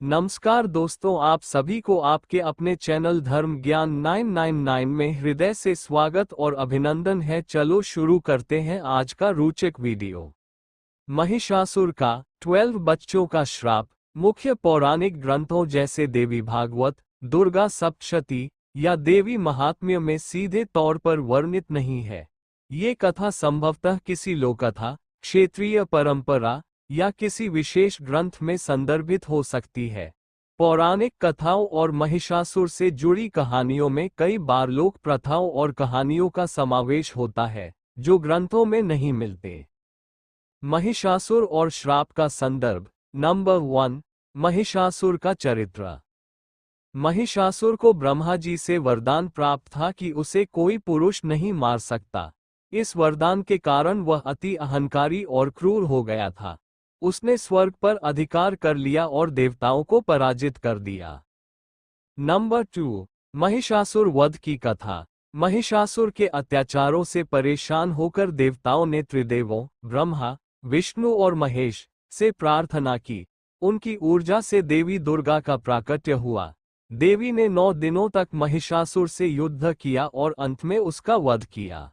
नमस्कार दोस्तों, आप सभी को आपके अपने चैनल धर्म ज्ञान 999 में हृदय से स्वागत और अभिनंदन है। चलो शुरू करते हैं आज का रोचक वीडियो। महिषासुर का 12 बच्चों का श्राप मुख्य पौराणिक ग्रंथों जैसे देवी भागवत, दुर्गा सप्तशती या देवी महात्म्य में सीधे तौर पर वर्णित नहीं है। ये कथा संभवतः किसी लोककथा, क्षेत्रीय परंपरा या किसी विशेष ग्रंथ में संदर्भित हो सकती है। पौराणिक कथाओं और महिषासुर से जुड़ी कहानियों में कई बार लोक प्रथाओं और कहानियों का समावेश होता है जो ग्रंथों में नहीं मिलते। महिषासुर और श्राप का संदर्भ। नंबर 1, महिषासुर का चरित्र। महिषासुर को ब्रह्मा जी से वरदान प्राप्त था कि उसे कोई पुरुष नहीं मार सकता। इस वरदान के कारण वह अति अहंकारी और क्रूर हो गया था। उसने स्वर्ग पर अधिकार कर लिया और देवताओं को पराजित कर दिया। नंबर 2, महिषासुर वध की कथा। महिषासुर के अत्याचारों से परेशान होकर देवताओं ने त्रिदेवों ब्रह्मा, विष्णु और महेश से प्रार्थना की। उनकी ऊर्जा से देवी दुर्गा का प्राकट्य हुआ। देवी ने 9 दिनों तक महिषासुर से युद्ध किया और अंत में उसका वध किया।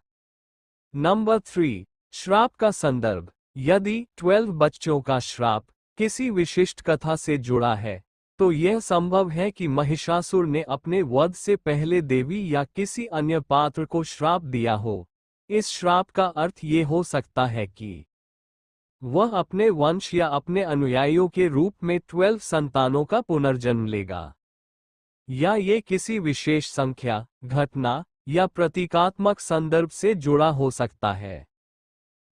नंबर 3, श्राप का संदर्भ। यदि 12 बच्चों का श्राप किसी विशिष्ट कथा से जुड़ा है तो यह संभव है कि महिषासुर ने अपने वध से पहले देवी या किसी अन्य पात्र को श्राप दिया हो। इस श्राप का अर्थ ये हो सकता है कि वह अपने वंश या अपने अनुयायियों के रूप में 12 संतानों का पुनर्जन्म लेगा, या ये किसी विशेष संख्या, घटना या प्रतीकात्मक संदर्भ से जुड़ा हो सकता है।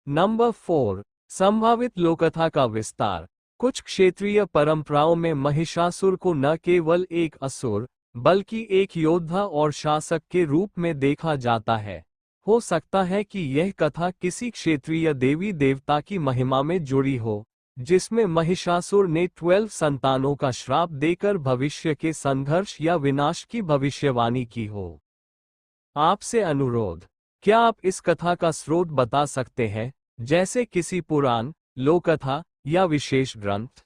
नंबर 4, संभावित लोककथा का विस्तार। कुछ क्षेत्रीय परंपराओं में महिषासुर को न केवल एक असुर बल्कि एक योद्धा और शासक के रूप में देखा जाता है। हो सकता है कि यह कथा किसी क्षेत्रीय देवी देवता की महिमा में जुड़ी हो, जिसमें महिषासुर ने 12 संतानों का श्राप देकर भविष्य के संघर्ष या विनाश की भविष्यवाणी की हो। आपसे अनुरोध, क्या आप इस कथा का स्रोत बता सकते हैं, जैसे किसी पुराण, लोककथा या विशेष ग्रंथ?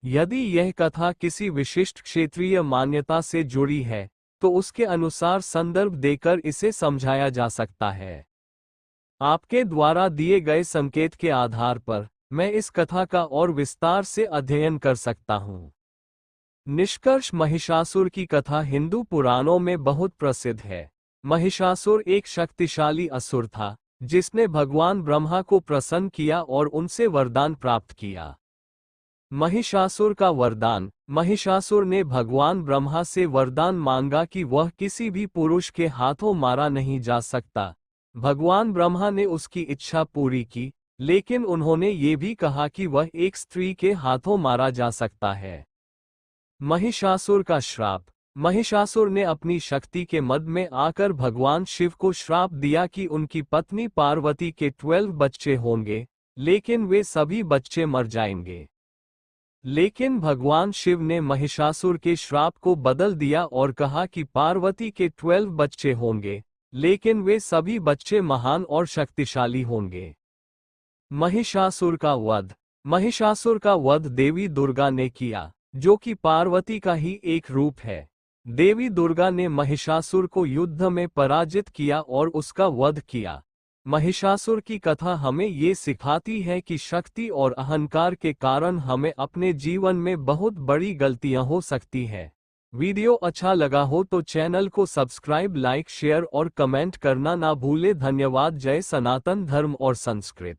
यदि यह कथा किसी विशिष्ट क्षेत्रीय मान्यता से जुड़ी है तो उसके अनुसार संदर्भ देकर इसे समझाया जा सकता है। आपके द्वारा दिए गए संकेत के आधार पर मैं इस कथा का और विस्तार से अध्ययन कर सकता हूँ। निष्कर्ष। महिषासुर की कथा हिंदू पुराणों में बहुत प्रसिद्ध है। महिषासुर एक शक्तिशाली असुर था जिसने भगवान ब्रह्मा को प्रसन्न किया और उनसे वरदान प्राप्त किया। महिषासुर का वरदान। महिषासुर ने भगवान ब्रह्मा से वरदान मांगा कि वह किसी भी पुरुष के हाथों मारा नहीं जा सकता। भगवान ब्रह्मा ने उसकी इच्छा पूरी की, लेकिन उन्होंने ये भी कहा कि वह एक स्त्री के हाथों मारा जा सकता है। महिषासुर का श्राप। महिषासुर ने अपनी शक्ति के मद में आकर भगवान शिव को श्राप दिया कि उनकी पत्नी पार्वती के 12 बच्चे होंगे, लेकिन वे सभी बच्चे मर जाएंगे। लेकिन भगवान शिव ने महिषासुर के श्राप को बदल दिया और कहा कि पार्वती के 12 बच्चे होंगे, लेकिन वे सभी बच्चे महान और शक्तिशाली होंगे। महिषासुर का वध। महिषासुर का वध देवी दुर्गा ने किया, जो कि पार्वती का ही एक रूप है। देवी दुर्गा ने महिषासुर को युद्ध में पराजित किया और उसका वध किया। महिषासुर की कथा हमें ये सिखाती है कि शक्ति और अहंकार के कारण हमें अपने जीवन में बहुत बड़ी गलतियां हो सकती हैं। वीडियो अच्छा लगा हो तो चैनल को सब्सक्राइब, लाइक, शेयर और कमेंट करना ना भूले। धन्यवाद। जय सनातन धर्म और संस्कृत।